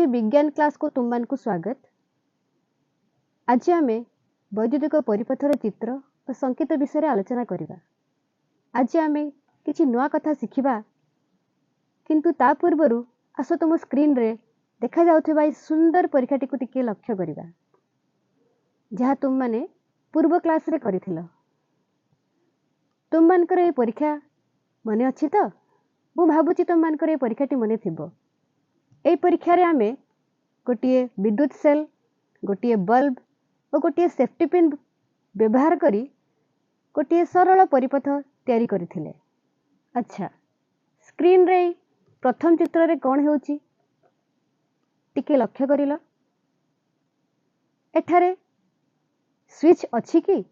एही विज्ञान क्लास को तुम को स्वागत। आज आम वैद्युतिक परिपथर चित्र और संकेत विषय आलोचना करवा। आज आम किछि नुआ कथा शिखिबा, किंतु ता पूर्वरु आस तुम स्क्रीन रे देखा जाउथिबा सुंदर परीक्षाटी को टिके लक्ष्य करवा, जहाँ तुम माने पूर्व क्लास रे करिथिलो। तुम मानकर ए परीक्षा मने अछि तो? मु भाबुची तुम मानकर ए परीक्षाटी मने थिबो। ए परीक्षा रे आमे गोटिए विद्युत सेल, गोटिए बल्ब और गोटिए सेफ्टी पिन व्यवहार करी गोटिए सरल परिपथ तैयारी करथिले। अच्छा, स्क्रीन रे प्रथम चित्र रे कोन हेउची टिके लक्ष्य करिलो। एठारे स्विच अछि कि?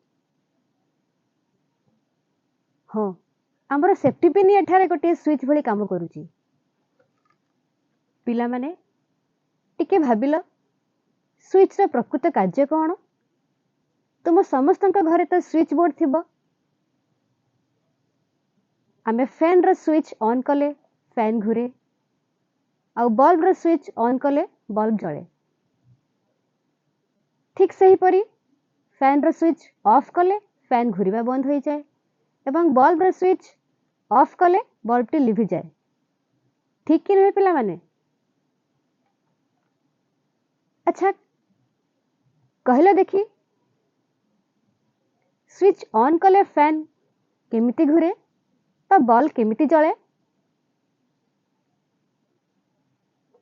हाँ, हमर सेफ्टी पिन एठारे गोटिए स्विच भली काम करूची। पिला माने टिके भाबिलो, स्विच रो प्रकृत कार्य कोन? तुम समस्त घरे तो स्विच बोर्ड थिबो। आमे फैन रो स्विच ऑन कले फैन घुरे, आउ बल्ब रो स्विच ऑन कले बल्ब जळे। ठीक सही परी फैन रो स्विच ऑफ कले फैन घुरिबा बंद हो जाए एवं बल्ब रो स्विच ऑफ कले बल्ब टी लिभि जाए। ठीक कि नहीं पिला माने? अच्छा, कहले देखी, स्विच ऑन कले फैन केमिति घुरे बा बल्ब केमिति जळे?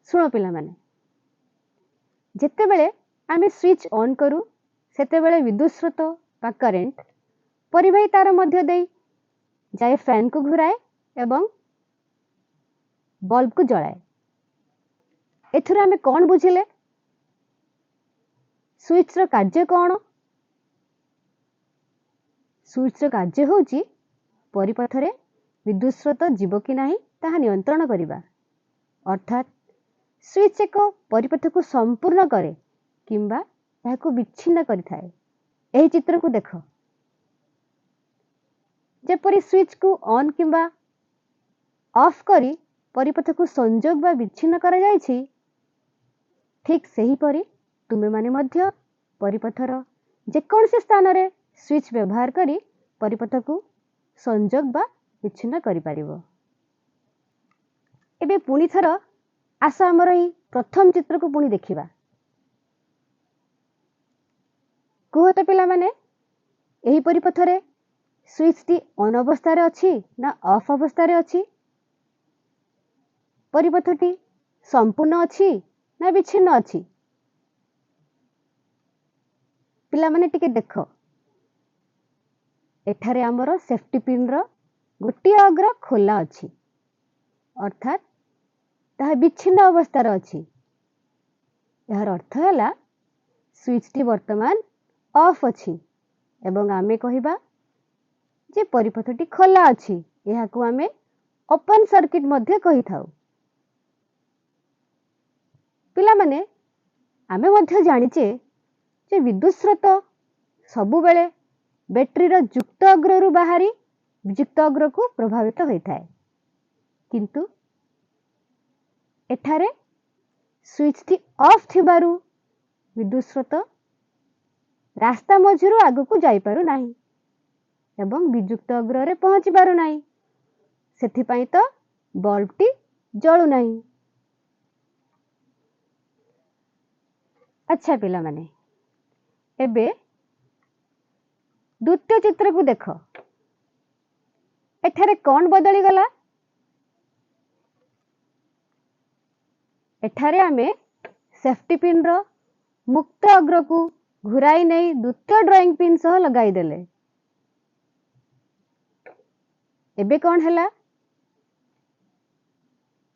सुनो पिला माने, जेते बेले आमे स्विच ऑन करू सेते बेले विद्युत स्रोत बा करंट परिवाही तार मध्य देई जाए फैन को घुराए एवं बल्ब को जलाए। एथुर आमे कौन बुझिले? स्विच रो कार्य कौन? स्विच रो कार्य होउची परिपथरे विद्युत स्रोत जीव कि नाही ताहा नियंत्रण करिबा। अर्थात स्विच एक परिपथ को संपूर्ण करे किंबा याको विच्छिन्न करिथाए। एही चित्र को देखो, जेपरि स्विच को ऑन किंबा ऑफ करी परिपथ को संजोग बा विच्छिन्न करा जायछि, ठीक सही परी तुमे माने मध्य परिपथर जेकोनसी स्थान रे स्विच व्यवहार करी परिपथ को संजोग बा विच्छिन्न करि पारिबो। एबे पुनी थर आस हमर एही प्रथम चित्र को पुनी देखिबा। कुह तो पिला माने एही परिपथरे स्विच टी ऑन अवस्था रे अछि ना ऑफ अवस्था रे अछि? परिपथटी संपूर्ण अछि ना विच्छिन्न अछि? पिला माने टिके देखो, एठारे हमर सेफ्टी पिन रो गोटिए अग्र खोला अछि, अर्थात ताहा विच्छिन्न अवस्था रे अछि। यार अर्थ हैला स्विच टी वर्तमान ऑफ अछि एवं आमे कहिबा जे परिपथटी खोला अछि। एहाकू आमे ओपन सर्किट मध्ये कहि थाउ। पिला माने आमे मध्ये जानिचे जे विद्युत स्रोत सबु बेले बैटरी रो युक्त अग्र रु बाहरी वियुक्त अग्र को प्रभावित होइथाय, किंतु एठारे स्विच टी ऑफ थिबारु विद्युत स्रोत रास्ता मझिरु आगु को जाई पारु नाही एवं वियुक्त अग्र रे पहुंची पारु नाही। सेथि पई तो बल्ब टी जळु नाही। अच्छा पिला माने, एबे द्वितीय चित्र को देखो, एठारे कौन बदली गला? एठारे आमे सेफ्टी पिन रो मुक्त अग्र को घुराई नहीं द्वितीय ड्राइंग पिन सह लगाई देले। एबे कौन हैला?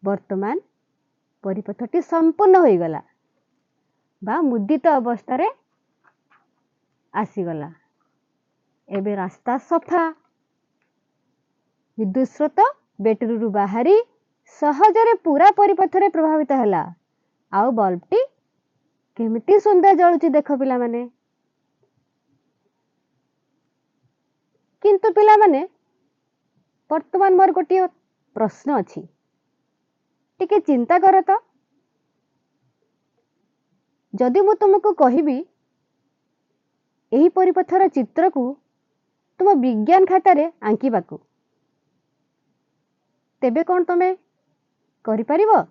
वर्तमान परिपथटी संपूर्ण होई गला बा मुदित अवस्था रे आसी गला। एबे रास्ता सफा, विद्युत स्रोत बैटरी रु बाहरी सहजरे पूरा परिपथ रे प्रभावित हैला। आउ बल्ब टी केमिति सुंदर जळुची देखो पिला माने। किंतु पिला माने वर्तमान मोर गोटिए प्रश्न अछि, टिके चिंता कर तो। जदि मु तुमको कहबी एही परिपथर चित्र को तुम विज्ञान खातार आंकिबाकू तेबे कौन तमे करि परिबो?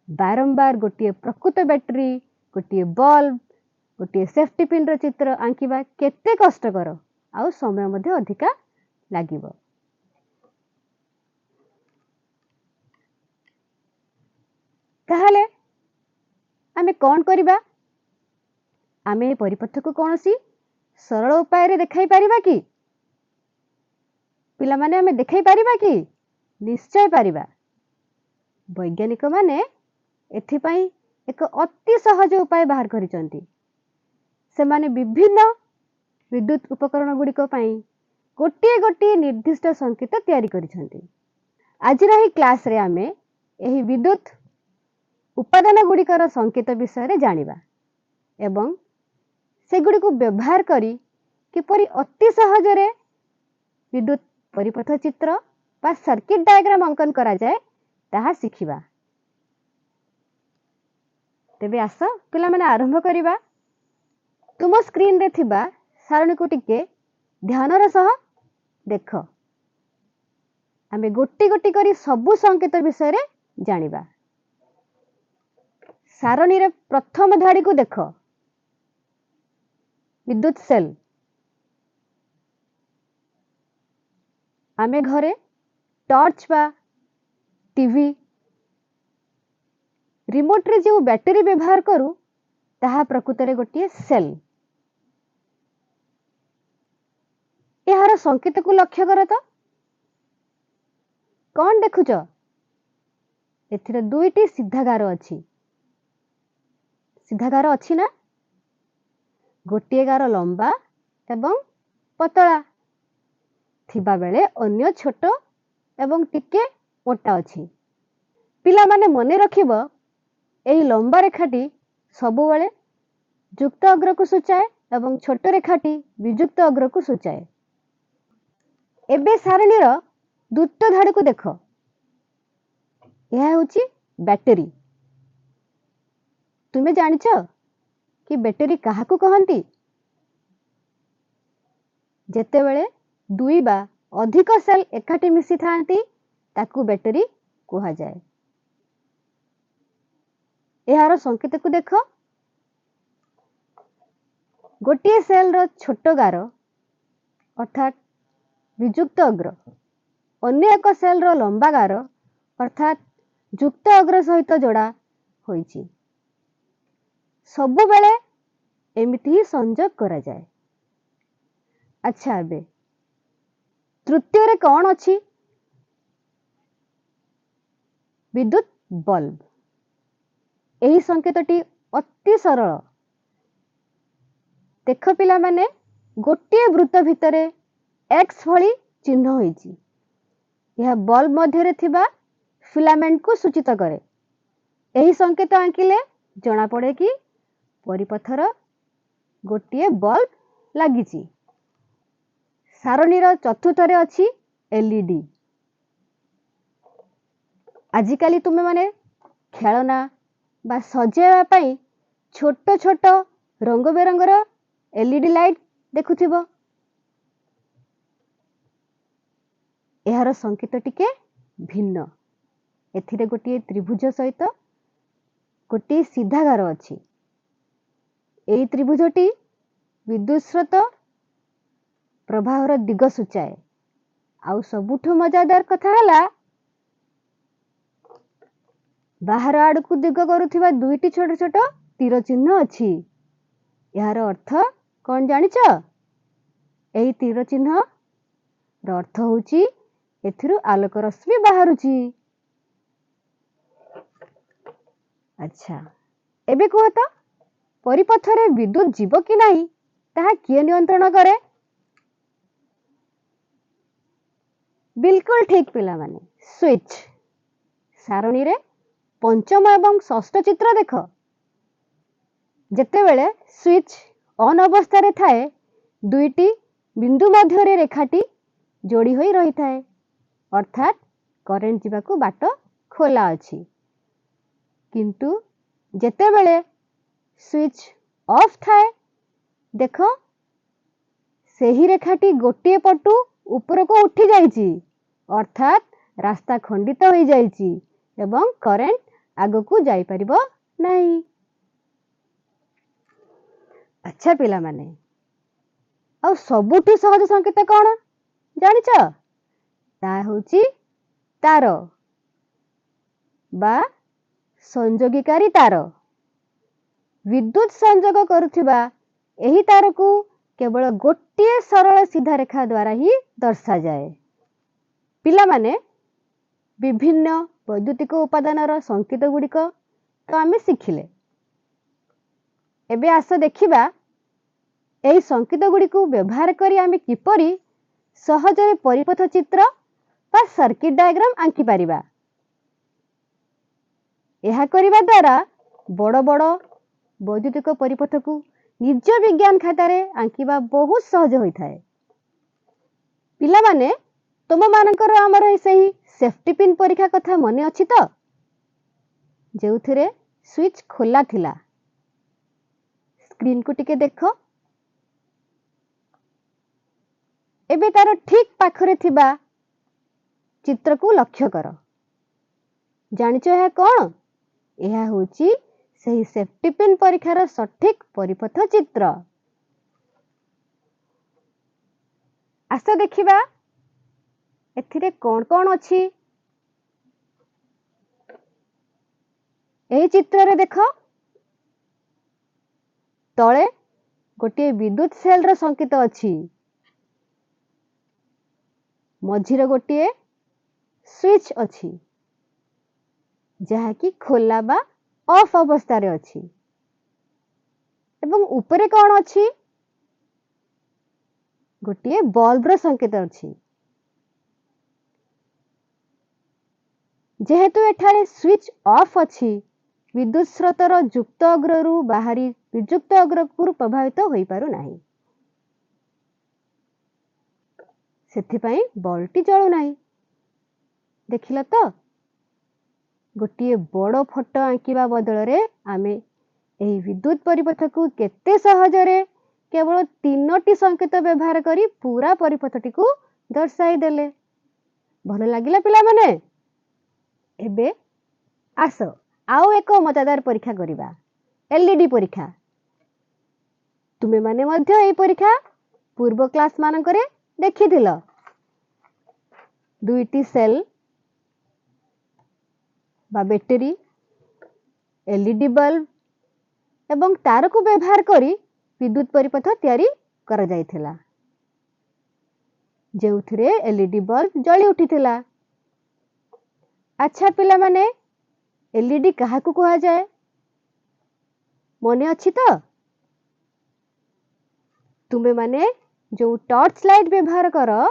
बारंबार गोटे प्रकृत बैटरी गोटे बल्ब गोटे सेफ्टी पिन रो चित्र आंकिबा केते कष्टकर आउ समय मध्ये अधिका लागिबो। ताहले आमे कौन करिबा? आमे परिपथ को कोनोसी सरल उपाय रे देखाई परिबा कि? पिला माने आमे देखाई परिबा कि? निश्चय परिबा। वैज्ञानिक माने एथिपाई एक अति सहज उपाय बाहर करिसंती। से माने विभिन्न विद्युत उपकरण गुड़िक पाई गोटे गोटे निर्दिष्ट संकेत तैयारी करिसंती। आज रही क्लास रे आमे एही विद्युत उपादान गुड़िकर संकेत विषय रे जानिबा एवं से गुड़ी को व्यवहार करी किपरि अति सहज रे विद्युत परिपथ चित्र बा सर्किट डायग्राम अंकन करा जाए ताहा सिखिबा। तेबे आस पिला माने आरंभ करिबा। तुम स्क्रीन रे थिबा सारणी को टिके ध्यानर सह देख। आमे गोटी गोटी करी सबु संकेत विषय रे जानिबा। सारणी रे प्रथम धाड़ी को देख विद्युत सेल। आमे घरे टॉर्च बा टीवी रिमोट रे जो बैटरी व्यवहार करू ताहा प्रकृत रे गोटे सेल। यार संकेत को लक्ष्य कर तो कौन देखुच? एथिरे दुईटी सीधा गार अछि। सीधा गार अछि ना? गोटे गार लंबा एवं पतला थिबा बेले अन्य छोट एवं टिके मोटा अछि। पिला माने मने रखिबो एही लंबा रेखाटी सबु बेले युक्त अग्र को सूचाए एवं छोट रेखाटी वियुक्त अग्र को सूचाए। एबे सारणीर द्वितीय धाड़ी को देख। यह होची बैटरी। तुमे जानिछ कि बैटरी काहा को कहंती? जेते बेले दुई बा अधिक सेल एकाठी मिसी थांती ताकू बैटरी कहा जाए। यार संकेत को देख। गोटे सेल रो छोट गार अर्थात वियुक्त अग्र अन्य एक सेल रो लंबा गार अर्थात युक्त अग्र सहित जोड़ा होईची। सबु बेले एमिति ही संयोग करा जाए। अच्छा बे तृतीय रे कौन अछि? विद्युत बल्ब। एही संकेतटी अति सरल। देख पिला माने गोटे वृत्त भितरे एक्स भली चिन्ह होईची। यह बल्ब मध्य रे थिबा फिलामेंट को सूचित करे। एही संकेत आंकिले जना पड़े कि परिपथर गोटे बल्ब लागिची। सारणीर चतुर्थ रे अछि एलईडी। आजिकाली तुमे माने खेलना बा सजेवा पाई छोट छोट रंग बेरंगर एलईडी लाइट देखुथिबो। एहार संकेत टिके भिन्न। एथिरे गोटे त्रिभुज सहित गोटे सीधा गार अछि। एई त्रिभुजटी विद्युत स्रोत प्रवाहर दिग सूचाए। आउ सबुठु मजादार कथा हला बाहर आड़ को दिग करुथिबा दुईटी छोट छोट तीर चिन्ह अछि। यार अर्थ कौन जानिछ? एही तीर चिन्ह रो अर्थ होची एथिरु आलोक रश्मि बाहरुची। अच्छा एबे कह तो परिपथरे विद्युत जीव कि नाही ताहा किए नियंत्रण करे? बिल्कुल ठीक पिला माने स्विच। सारणी रे पंचम एवं षष्ठ चित्र देख। जेते बेले स्विच ऑन अवस्था रे थाए दुईटी बिंदु मध्य रे रेखाटी जोड़ी होई रही थाए अर्थात करेंट जीवा को बाट खोला अछि। किंतु जेते बेले स्विच ऑफ थाए देख सही रेखाटी गोटे पटु ऊपर को उठी जाइछि अर्थात रास्ता खंडित हो जाइछि एवं करेंट आग को जाई परिबो नहीं। अच्छा पिला माने आ सबुठु सहज संकेत कौन जानिच ता होची तार बा संयोगीकारी तार विद्युत संयोग करुथिबा एही तार को केवल गोटे सरल सीधा रेखा द्वारा ही दर्शा जाए। पिला माने विभिन्न वैद्युतिक उपादानर संकेत गुड़िक तो आमे शिखिले एबे आस देखिबा एही संकेत गुड़िक व्यवहार करी आमे किपरि सहजरे परिपथ चित्र बा सर्किट डायग्राम आंकी पारिबा। यह करिबा द्वारा बड़ बड़ वैद्युतिक परिपथ को निज विज्ञान खातारे आंकिबा बहुत सहज होइथाए। पिला माने तुम मानकर हमर सही सेफ्टी पिन परीक्षा कथा मने अछि तो जेउथिरे स्विच खोला थिला स्क्रीन को टिके देख एबे तार ठीक पाखरे थिबा चित्र को लक्ष्य कर जानिच है कौन यह होची सही सेफ्टी पिन परीक्षार सठिक परिपथ चित्र। आस देखिबा एथिरे कौन कौन अछि एही चित्र रे देख तळे गोटे विद्युत सेल रो संकेत अछि मझिरे गोटे स्विच अछि जहा कि खोला बा ऑफ अवस्था रे अछि एवं ऊपरे कौन अछि गोटे बल्ब रो संकेत अछि जेहेतु एठारे स्विच ऑफ अछि विद्युत स्रोतर युक्त अग्ररू बाहरी वियुक्त अग्रकु प्रभावित होई पारु नाही सेथिपाई बल्बटी जळु नाही। देखिला तो गोटे बड़ फोटो आंकिबा बदल रे आमे एही विद्युत परिपथ को केते सहजरे केवल 3टी संकेत व्यवहार करी पूरा परिपथटी को दर्शाई देले। भलो लागिला पिला माने एबे आस आउ एक मजादार परीक्षा करिबा एलईडी परीक्षा। तुमे माने मध्य एही परीक्षा पूर्व क्लास मानकरे देखिथिल दुईटी सेल बा बैटरी एलईडी बल्ब एवं तार को व्यवहार करी विद्युत परिपथ तैयारी करा जायथिला जेउथिरे एलईडी बल्ब जली उठिथिला। अच्छा पिला माने एलईडी काहा को कहा जाए मने अछि तो तुमे माने जो टॉर्च लाइट व्यवहार करो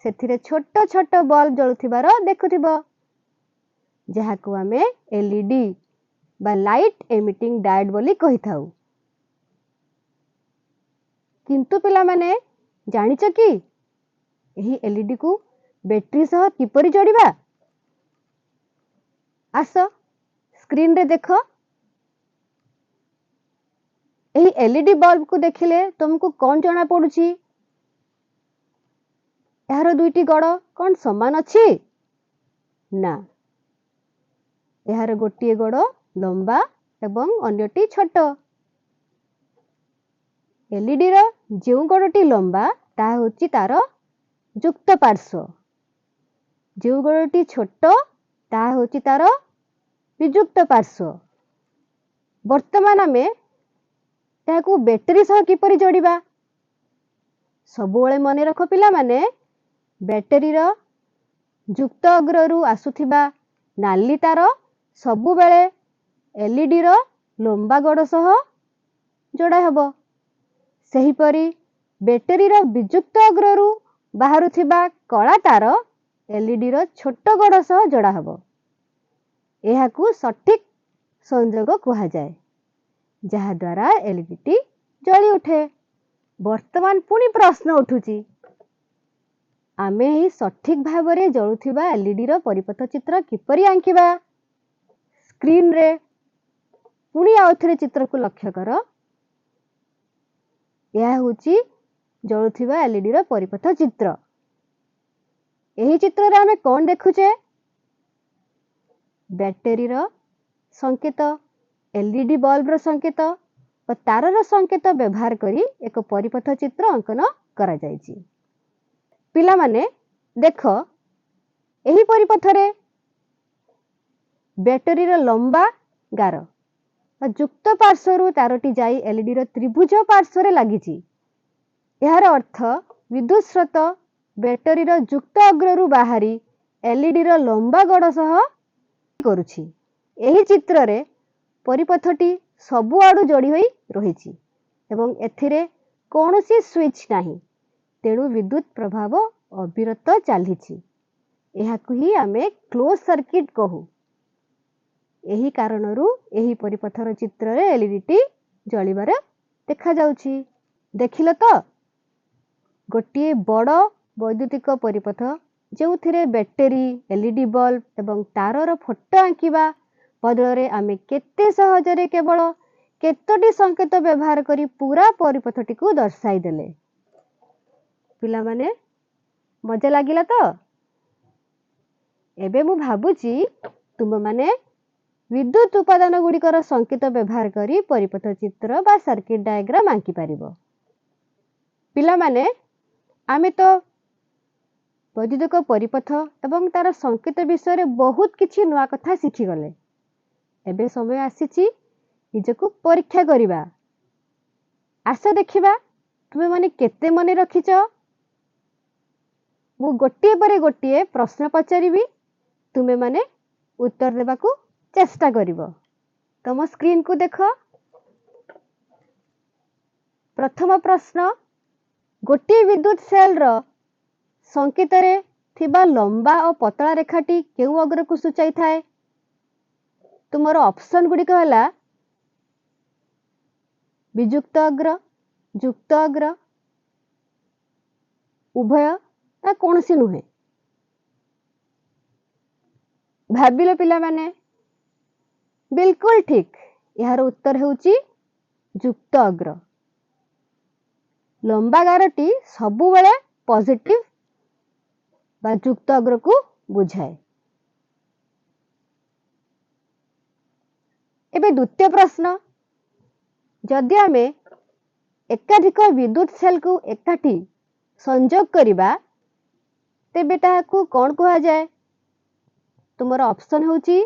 सेथिरे छोट छोट बल्ब जळुथिबार देखुथिबो जहा को आमे एलईडी बा लाइट एमिटिंग डायोड बोली कहि थाउ। किंतु पिला माने जानिच कि एही एलईडी को बैटरी सह किपरि जोड़िबा आस स्क्रीन रे देख एही एलईडी बल्ब को देखिले तुमको कौन जाना पड़ुची यार दुईटी गड़ कौन समान अछि ना यार गोटे गड़ लंबा एवं अन्यटी छोट एलईडी रो जो गड़टी लंबा ता होची तार युक्त पार्श्व जो गड़टी छोट ता होची तार वियुक्त पार्श्व। वर्तमान में ताकू बैटरी सह किपरि जोड़िबा सबुबले मने रख पिला माने बैटरी रो युक्त अग्ररू आसुथिबा नाली तार सबुबले एलईडी रो लंबा गड़ सह जोड़ा हबो सही परी बैटरी रो वियुक्त अग्ररू बाहरुथिबा कला तार एलईडी रो छोट गड़ सह जोड़ा हबो एहाकू सठिक संयोग कहा जाए जहा द्वारा एलईडी टी जली उठे। वर्तमान पुनी प्रश्न उठुची आमे ही सठिक भावरे जळुथिबा एलईडी रो परिपथ चित्र किपरि आंकिबा स्क्रीन रे पुणी आउ थे चित्र को लक्ष्य कर, यह हूँ जलुवा एलईडी रो परिपथ चित्र। यही चित्र रे आमे कौन देखुचे? बैटरी रो संकेत, एलईडी बल्ब रो संकेत और तार रो संकेत व्यवहार करी एक परिपथ चित्र अंकन करा जायछि। पिला माने देख, यही परिपथ रे बैटरी रो लंबा गार और युक्त पार्श्व तारटी जाई एलईडी रो त्रिभुज पार्श्व रे लागिछि। यार अर्थ विद्युत स्रोत बैटरी रो युक्त अग्ररु बाहरी एलईडी रो लंबा गड़ सह करुछि। एही चित्र रे परिपथटी सबु आडू जोड़ी होई रहिछि एवं एथिरे कौनसी स्विच नाही, तेणु विद्युत प्रभाव अविरत चलिछि। एहाकु ही आमे क्लोज सर्किट कहू। एही कारणरू एही परिपथर चित्र रे एलईडी टी जलिबार देखा जाउछि। देखिल तो, गोटे बड़ वैद्युतिक परिपथ जो बैटरी, एलईडी बल्ब एवं तारर फोटो आंकिबा बदल रे आमे केते सहजरे केवल केतोटी संकेत व्यवहार करी पूरा परिपथटी को दर्शाई देले। पिला माने मजा लागिला तो? एबे मु भाबुची तुम माने विद्युत उपादान गुड़िकर संकेत व्यवहार करी परिपथ चित्र बा सर्किट डायग्राम आंकी पारिबो। पिला माने आमे तो वैद्युतिक परिपथ एवं तार संकेत विषय बहुत किछि नुआ कथा शिखी गले। एबे समय आसीछि निजको परीक्षा करिबा। आस देखिबा तुमे माने केते मने रखिछ। मु गोटिए परे गोटिए प्रश्न पचारिबी, तुमे माने उत्तर देबाकू चेष्टा करिबो। तम स्क्रीन को देख। प्रथम प्रश्न, गोटिए विद्युत सेल रो संकेत रे थिबा लंबा और पतला रेखाटी केउ अग्र को सूचाई थाए? तुमरो ऑप्शन गुडी कहला विजुक्त अग्र, युक्त अग्र, उभय ता कोनसी नुहे। भाबिलो पिला माने? बिल्कुल ठीक। यार उत्तर हेउची युक्त अग्र। लंबा गारटी सबु बेले पॉजिटिव बा युक्त अग्र को बुझाए। एबे द्वितीय प्रश्न, जदि आमे एकाधिक विद्युत सेल को एकाठी संयोग करिबा तेबे ताहाकू कोन कहा जाए? तुमरो ऑप्शन होची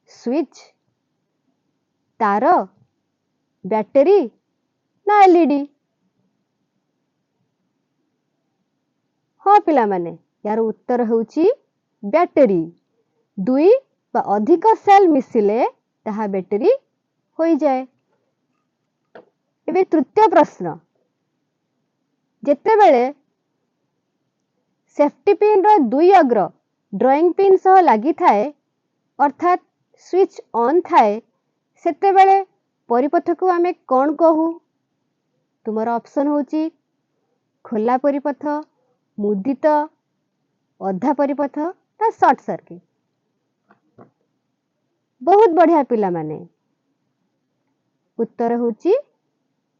स्विच, तार, बैटरी ना एलईडी। हाँ पिला माने, यार उत्तर होची बैटरी। दुई बा अधिक सेल मिसिले ताहा बैटरी होई जाए। एबे तृतीय प्रश्न, जेते बेले सेफ्टी पिन रो दुई अग्र ड्रॉइंग पिन सह लागी थाए अर्थात स्विच ऑन थाए, सेते बेले परिपथ को आमे कौन कहू? तुमरो ऑप्शन होची खोला परिपथ, मुदित, अधा परिपथ ता शॉर्ट सर्किट। बहुत बढ़िया पिला माने, उत्तर होची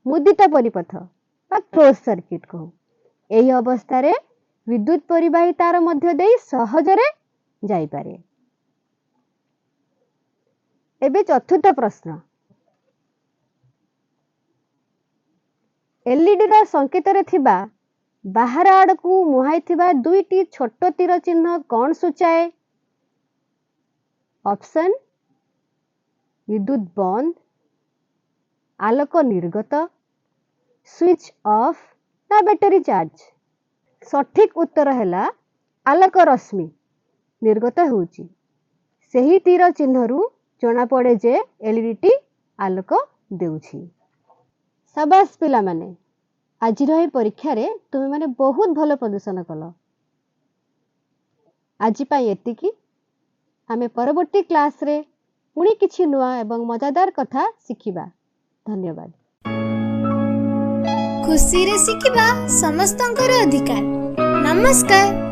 मुदित परिपथ बा क्लोज सर्किट कहू। एही अवस्था रे विद्युत परिवाही तार मध्य देई सहजरे जाई पारे। एबे चतुर्थ प्रश्न, एलईडी रा संकेत रे थिबा बाहर आड़कू मुहाई थिबा दुईटी छोट तीर चिन्ह कौन सूचाए? ऑप्शन विद्युत बंद, आलोक निर्गत, स्विच ऑफ ना बैटरी चार्ज। सठिक उत्तर हैला आलोक रश्मि निर्गत होउची। सेही तीर चिन्हरु जना पड़े जे एलईडी टी आलोक देउची। शाबाश पिला माने, आज रही परीक्षा रे तुमे माने बहुत भलो प्रदर्शन कल। आज पाई एतिकी। आमे परवर्ती क्लास रे पुणी किछि नुआ एवं मजादार कथा शिखिबा। धन्यवाद। खुशी रे शिखिबा समस्तंकर अधिकार। नमस्कार।